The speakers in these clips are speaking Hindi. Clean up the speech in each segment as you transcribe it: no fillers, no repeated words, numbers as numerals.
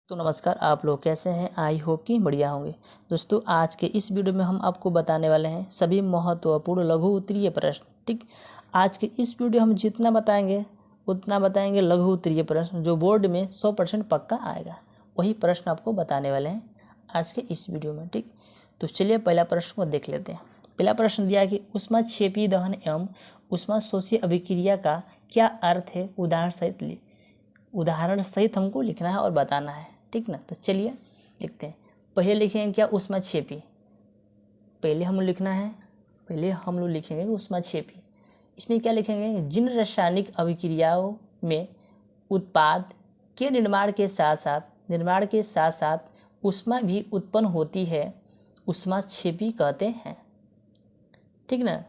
तो नमस्कार, आप लोग कैसे हैं? आई होप कि बढ़िया होंगे। दोस्तों, आज के इस वीडियो में हम आपको बताने वाले हैं सभी महत्वपूर्ण लघु उत्तरीय प्रश्न। ठीक, आज के इस वीडियो हम जितना बताएंगे उतना बताएंगे लघु उत्तरीय प्रश्न जो बोर्ड में 100% पक्का आएगा। वही प्रश्न आपको बताने वाले हैं आज के इस वीडियो में। ठीक, तो चलिए पहला प्रश्न को देख लेते हैं। पहला प्रश्न दिया कि ऊष्माक्षेपी दहन एवं ऊष्माशोषी अभिक्रिया का क्या अर्थ है? उदाहरण सहित हमको लिखना है और बताना है। ठीक ना, तो चलिए लिखते हैं। पहले लिखेंगे क्या? ऊष्माक्षेपी। पहले हम लोग लिखेंगे ऊष्माक्षेपी। इसमें क्या लिखेंगे? जिन रासायनिक अभिक्रियाओं में उत्पाद के निर्माण के साथ साथ ऊष्मा भी उत्पन्न होती है, ऊष्माक्षेपी कहते हैं। ठीक ना,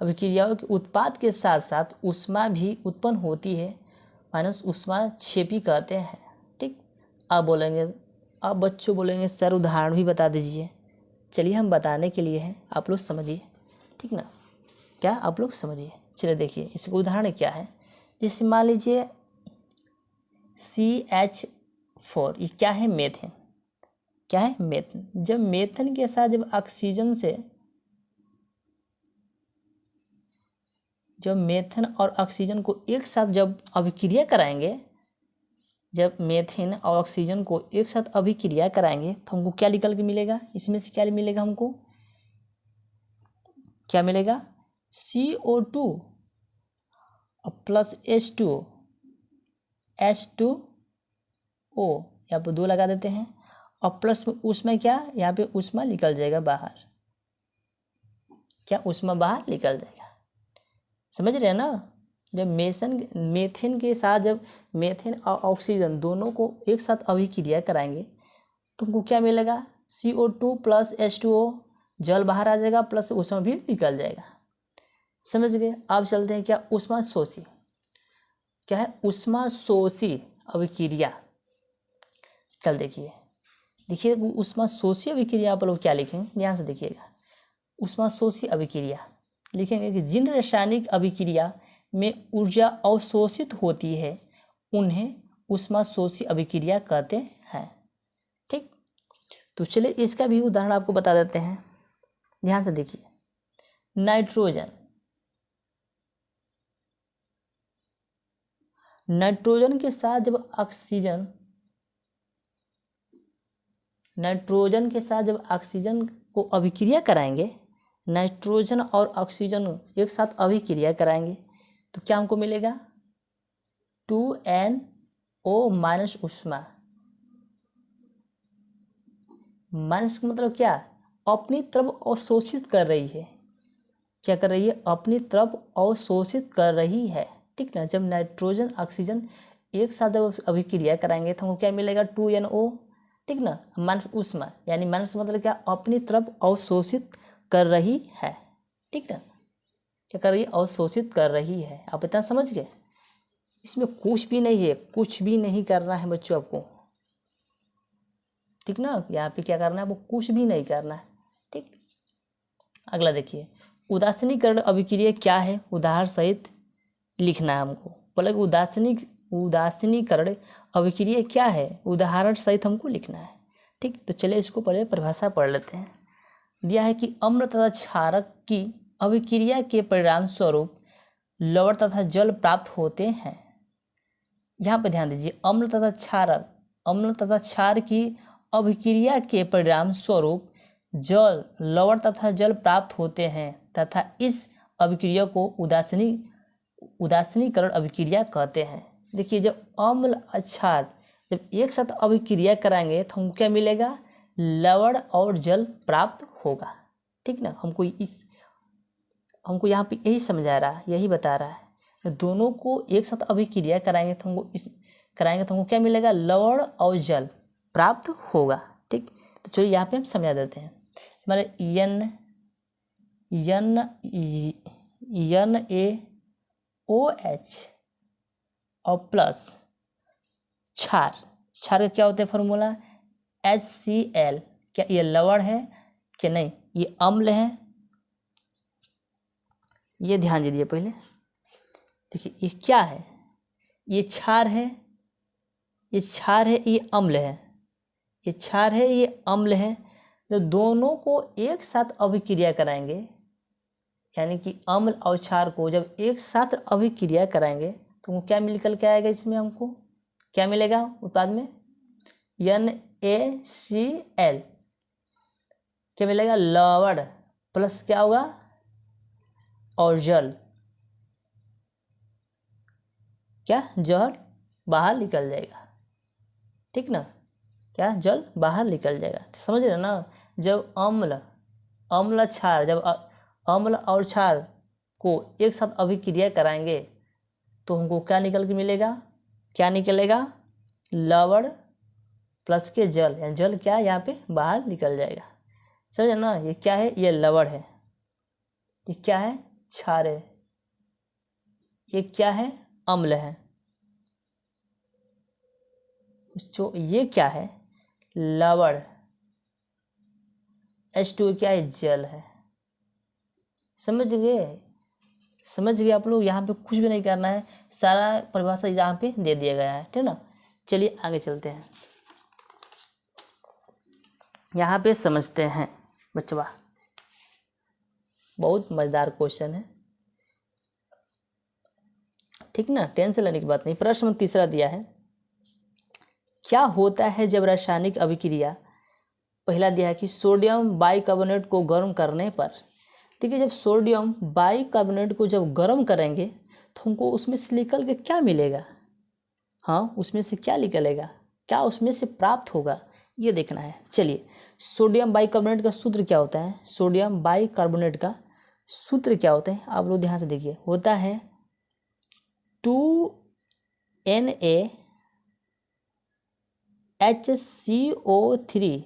अभिक्रियाओं के उत्पाद के साथ साथ ऊष्मा भी उत्पन्न होती है माइनस ऊष्माक्षेपी कहते हैं। ठीक, अब बच्चों बोलेंगे सर उदाहरण भी बता दीजिए। चलिए हम बताने के लिए हैं, आप लोग समझिए। ठीक ना, क्या आप लोग समझिए। चलिए देखिए इसका उदाहरण क्या है। जैसे मान लीजिए CH4, ये क्या है? मेथेन। क्या है? मेथेन। जब मेथेन के साथ जब मेथेन और ऑक्सीजन को एक साथ जब अभिक्रिया कराएंगे, जब मेथेन और ऑक्सीजन को एक साथ अभिक्रिया कराएंगे तो हमको क्या निकल के मिलेगा? इसमें से क्या मिलेगा? हमको क्या मिलेगा? CO2 प्लस H2O, यहाँ पर 2 लगा देते हैं और प्लस में ऊष्मा क्या? यहाँ पे ऊष्मा निकल जाएगा बाहर। क्या? ऊष्मा बाहर निकल जाएगा। समझ रहे हैं ना? जब मेथेन के साथ जब मेथेन और ऑक्सीजन दोनों को एक साथ अभिक्रिया कराएंगे तो हमको क्या मिलेगा? CO2 प्लस H2O, जल बाहर आ जाएगा प्लस ऊष्मा भी निकल जाएगा। समझ गए? अब चलते हैं क्या? ऊष्माशोषी। क्या है? ऊष्माशोषी अभिक्रिया। चल देखिए ऊष्माशोषी अभिक्रिया आप लोग क्या लिखेंगे? ध्यान से देखिएगा। ऊष्माशोषी अभिक्रिया लिखेंगे कि जिन रासायनिक अभिक्रिया में ऊर्जा अवशोषित होती है उन्हें ऊष्माशोषी अभिक्रिया कहते हैं। ठीक, तो चलिए इसका भी उदाहरण आपको बता देते हैं। ध्यान से देखिए। नाइट्रोजन के साथ जब ऑक्सीजन को अभिक्रिया कराएंगे, नाइट्रोजन और ऑक्सीजन एक साथ अभिक्रिया कराएंगे तो क्या हमको मिलेगा? 2NO माइनस ऊष्मा। माइनस का मतलब क्या? अपनी तरफ अवशोषित कर रही है। क्या कर रही है? अपनी तरफ अवशोषित कर रही है। ठीक ना, जब नाइट्रोजन ऑक्सीजन एक साथ अभिक्रिया कराएंगे तो हमको क्या मिलेगा? 2NO। ठीक ना, माइनस ऊष्मा, यानी माइनस मतलब क्या? अपनी तरफ अवशोषित कर रही है। ठीक ना, क्या कर रही है? अवशोषित कर रही है। आप इतना समझ गए? इसमें कुछ भी नहीं है, कुछ भी नहीं करना है बच्चों आपको। ठीक ना, यहाँ पे क्या करना है? आपको कुछ भी नहीं करना है। ठीक, अगला देखिए। उदासीनीकरण अभिक्रिया क्या है? उदाहरण सहित लिखना है हमको। बोले उदासीनीकरण अभिक्रिया क्या है? उदाहरण सहित हमको लिखना है। ठीक, तो चलिए इसको पहले परिभाषा पढ़ लेते हैं। दिया है कि अम्ल तथा क्षारक की अभिक्रिया के परिणाम स्वरूप लवण तथा जल प्राप्त होते हैं। यहाँ पर ध्यान दीजिए, अम्ल तथा क्षार की अभिक्रिया के परिणाम स्वरूप लवण तथा जल प्राप्त होते हैं तथा इस अभिक्रिया को उदासीनीकरण अभिक्रिया कहते हैं। देखिए, जब अम्ल और क्षार जब एक साथ अभिक्रिया कराएंगे तो हमको क्या मिलेगा? लवण और जल प्राप्त होगा। ठीक ना, हमको यहाँ पे यही समझा रहा है, यही बता रहा है। दोनों को एक साथ अभिक्रिया कराएंगे तो हमको क्या मिलेगा? लवण और जल प्राप्त होगा। ठीक, तो चलिए यहाँ पे हम समझा देते हैं। मतलब NaOH और प्लस क्षार का क्या होता है फॉर्मूला? HCl। क्या ये लवण है कि नहीं? ये अम्ल है। ये ध्यान दीजिए पहले। देखिए ये क्या है? ये क्षार है, ये अम्ल है। ये क्षार है, ये अम्ल है। जब दोनों को एक साथ अभिक्रिया कराएंगे, यानी कि अम्ल और क्षार को जब एक साथ अभिक्रिया कराएंगे तो क्या निकल के आएगा, इसमें हमको क्या मिलेगा उत्पाद में, NaCl क्या मिलेगा, लवण प्लस क्या होगा, और जल, क्या जल बाहर निकल जाएगा, ठीक ना, क्या जल बाहर निकल जाएगा, समझ रहे ना। जब अम्ल क्षार, जब अम्ल और क्षार को एक साथ अभिक्रिया कराएंगे तो हमको क्या निकल के मिलेगा, क्या निकलेगा, लवण प्लस के जल, यानी जल क्या यहाँ पे बाहर निकल जाएगा, समझ ना। ये क्या है, ये लवण है, ये क्या है, क्षार है, ये क्या है, अम्ल है। जो ये क्या है, लवण, H2 क्या है, जल है। समझ गए आप लोग। यहाँ पे कुछ भी नहीं करना है, सारा परिभाषा यहाँ पे दे दिया गया है, ठीक ना। चलिए आगे चलते हैं, यहाँ पे समझते हैं बच्चवा, बहुत मजेदार क्वेश्चन है, ठीक ना, टेंशन लेने की बात नहीं। प्रश्न तीसरा दिया है, क्या होता है जब रासायनिक अभिक्रिया, पहला दिया है कि सोडियम बाइकार्बोनेट को गर्म करने पर, देखिए जब सोडियम बाइकार्बोनेट को जब गर्म करेंगे तो हमको उसमें से निकल के क्या मिलेगा, हाँ उसमें से क्या निकलेगा, क्या उसमें से प्राप्त होगा, ये देखना है। चलिए, सोडियम बाइकार्बोनेट का सूत्र क्या होता है, सोडियम बाइकार्बोनेट का सूत्र क्या होता है, आप लोग ध्यान से देखिए, होता है 2NaHCO3,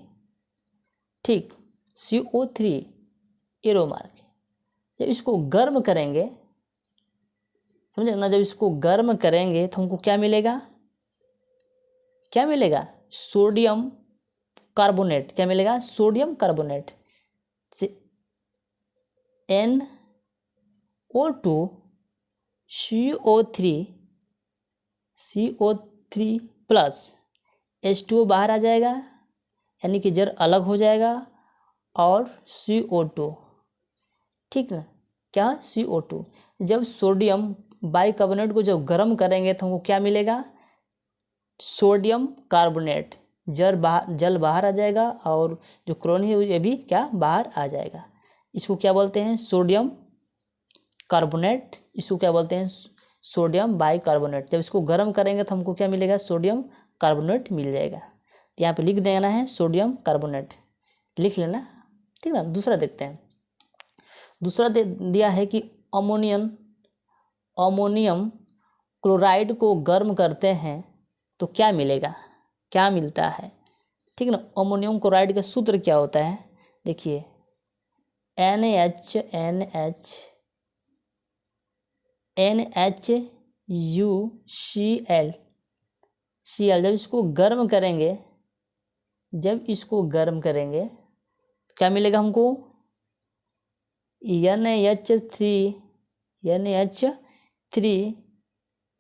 ठीक, CO3 एरो मार्क। जब इसको गर्म करेंगे, समझे ना, जब इसको गर्म करेंगे तो हमको क्या मिलेगा, क्या मिलेगा, सोडियम कार्बोनेट, क्या मिलेगा, सोडियम कार्बोनेट से NO2 CO3 प्लस H2O बाहर आ जाएगा, यानी कि जल अलग हो जाएगा, और CO2, ठीक है, क्या, CO2। जब सोडियम बाइकार्बोनेट को जब गर्म करेंगे तो हमको क्या मिलेगा, सोडियम कार्बोनेट, जल बाहर आ जाएगा, और जो क्लोरीन है ये भी क्या बाहर आ जाएगा। इसको क्या बोलते हैं, सोडियम कार्बोनेट, इसको क्या बोलते हैं, सोडियम बाइकार्बोनेट। जब इसको गर्म करेंगे तो हमको क्या मिलेगा, सोडियम कार्बोनेट मिल जाएगा। तो यहाँ पे लिख देना है सोडियम कार्बोनेट, लिख लेना, ठीक ना। दूसरा देखते हैं, दूसरा दिया है कि अमोनियम क्लोराइड को गर्म करते हैं तो क्या मिलेगा, क्या मिलता है, ठीक ना। अमोनियम क्लोराइड का सूत्र क्या होता है, देखिए NaHUCl, जब इसको गर्म करेंगे, जब इसको गर्म करेंगे तो क्या मिलेगा हमको, NaH3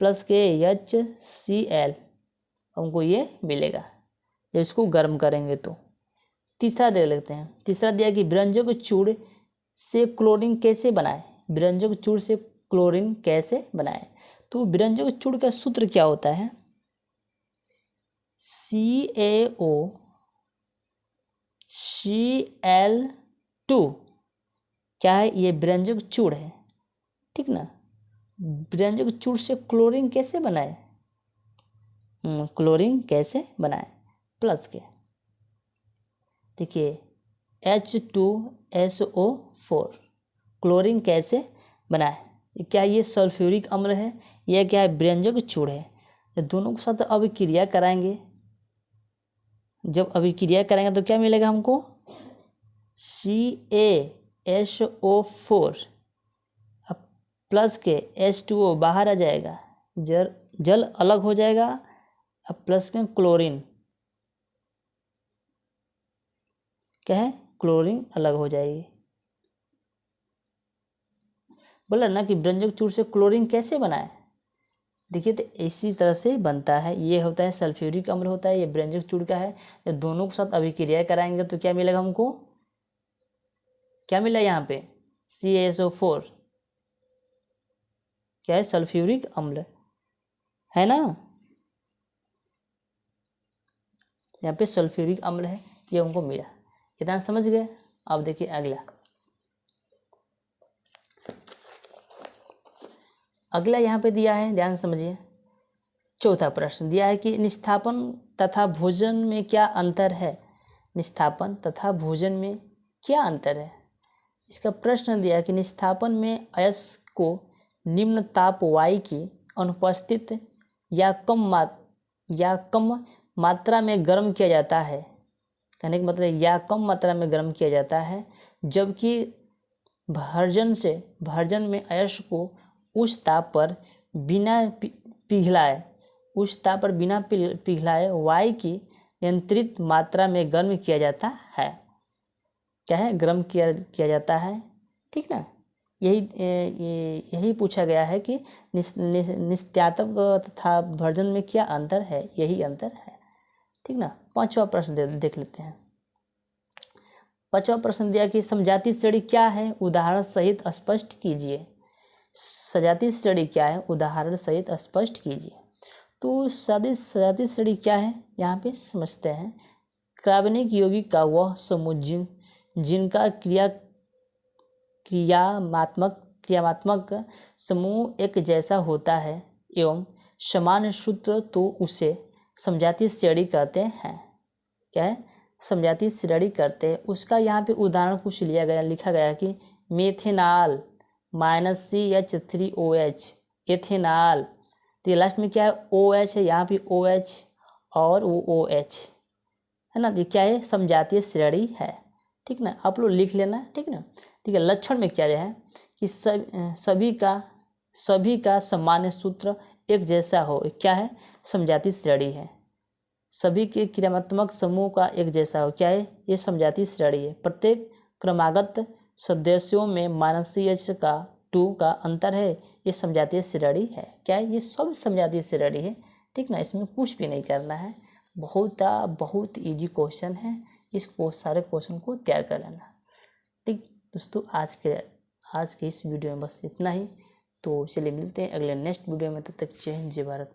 प्लस के HCl, हमको ये मिलेगा जब इसको गर्म करेंगे तो। तीसरा दे लेते हैं, तीसरा दिया कि व्यंजक चूड़ से क्लोरीन कैसे बनाए, व्यंजक चूड़ से क्लोरीन कैसे बनाए। तो व्यंजक चूड़ का सूत्र क्या होता है, CaOCl2, क्या है, ये व्यंजक चूड़ है, ठीक ना। व्यंजक चूड़ से क्लोरीन कैसे बनाए, क्लोरीन कैसे बनाए, प्लस के, देखिए H2SO4, क्लोरीन कैसे बनाए, क्या ये सल्फ्यूरिक अम्ल है, यह क्या है, व्यंजक चूड़ है। जब दोनों के साथ अभिक्रिया कराएंगे, जब अभिक्रिया कराएंगे तो क्या मिलेगा हमको, CaSO4 प्लस के H2O बाहर आ जाएगा, जल अलग हो जाएगा, अब प्लस के क्लोरीन, क्या है, क्लोरीन अलग हो जाएगी। बोला ना कि व्यंजक चूड़ से क्लोरीन कैसे बनाए, देखिए तो इसी तरह से बनता है। ये होता है सल्फ्यूरिक अम्ल होता है, ये बेंजोइक चूड़ का है। जब दोनों के साथ अभिक्रिया कराएंगे तो क्या मिलेगा हमको, क्या मिला यहाँ पे CaSO4, क्या है सल्फ्यूरिक अम्ल है ना, यहाँ पे सल्फ्यूरिक अम्ल है, ये हमको मिला। इतना समझ गए। अब देखिए अगला यहाँ पे दिया है, ध्यान से समझिए। चौथा प्रश्न दिया है कि निस्थापन तथा भोजन में क्या अंतर है। निस्थापन तथा भोजन में क्या अंतर है। इसका प्रश्न दिया है कि निस्थापन में अयस्क को निम्न ताप वायु की अनुपस्थित या कम मात्रा में गर्म किया जाता है। कहने का मतलब या कम मात्रा में गर्म किया जाता है, जबकि भर्जन में अयस्क को उच्च ताप पर बिना पिघलाए वायु की नियंत्रित मात्रा में गर्म किया जाता है। क्या है, गर्म किया जाता है, ठीक ना। यही पूछा गया है कि निस्त्यातक तथा भर्जन में क्या अंतर है, यही अंतर है, ठीक ना। पांचवा प्रश्न देख लेते हैं। पांचवा प्रश्न दिया कि समजातीय श्रेणी क्या है, उदाहरण सहित स्पष्ट कीजिए। सजातीय श्रेणी क्या है, उदाहरण सहित स्पष्ट कीजिए। तो सजातीय श्रेणी क्या है, यहाँ पे समझते हैं। कार्बनिक यौगिक का वह समूह जिनका क्रियात्मक समूह एक जैसा होता है एवं समान सूत्र, तो उसे समजातीय श्रेणी कहते हैं। क्या है, समजातीय श्रेणी करते हैं। उसका यहाँ पे उदाहरण कुछ लिखा गया कि मेथेनॉल -CH3OH, एथेनॉल। तो लास्ट में क्या है, OH है, यहाँ पे OH और OH है ना। तो क्या है, समजातीय श्रेणी है, ठीक ना। आप लोग लिख लेना, ठीक ना। ठीक है, लक्षण में क्या है कि सभी का सामान्य सूत्र एक जैसा हो, क्या है, समजातीय श्रेणी है। सभी के क्रियात्मक समूह का एक जैसा हो, क्या है, ये समजातीय श्रेणी है। प्रत्येक क्रमागत सदस्यों में -CH2 का अंतर है, ये समजातीय श्रेणी है। क्या है, ये सब समजातीय श्रेणी है, ठीक ना। इसमें कुछ भी नहीं करना है, बहुत इजी क्वेश्चन है। इसको सारे क्वेश्चन को तैयार कर लेना, ठीक दोस्तों। आज के इस वीडियो में बस इतना ही। तो चलिए मिलते हैं अगले नेक्स्ट वीडियो में, तब तक जय हिंद, जय भारत।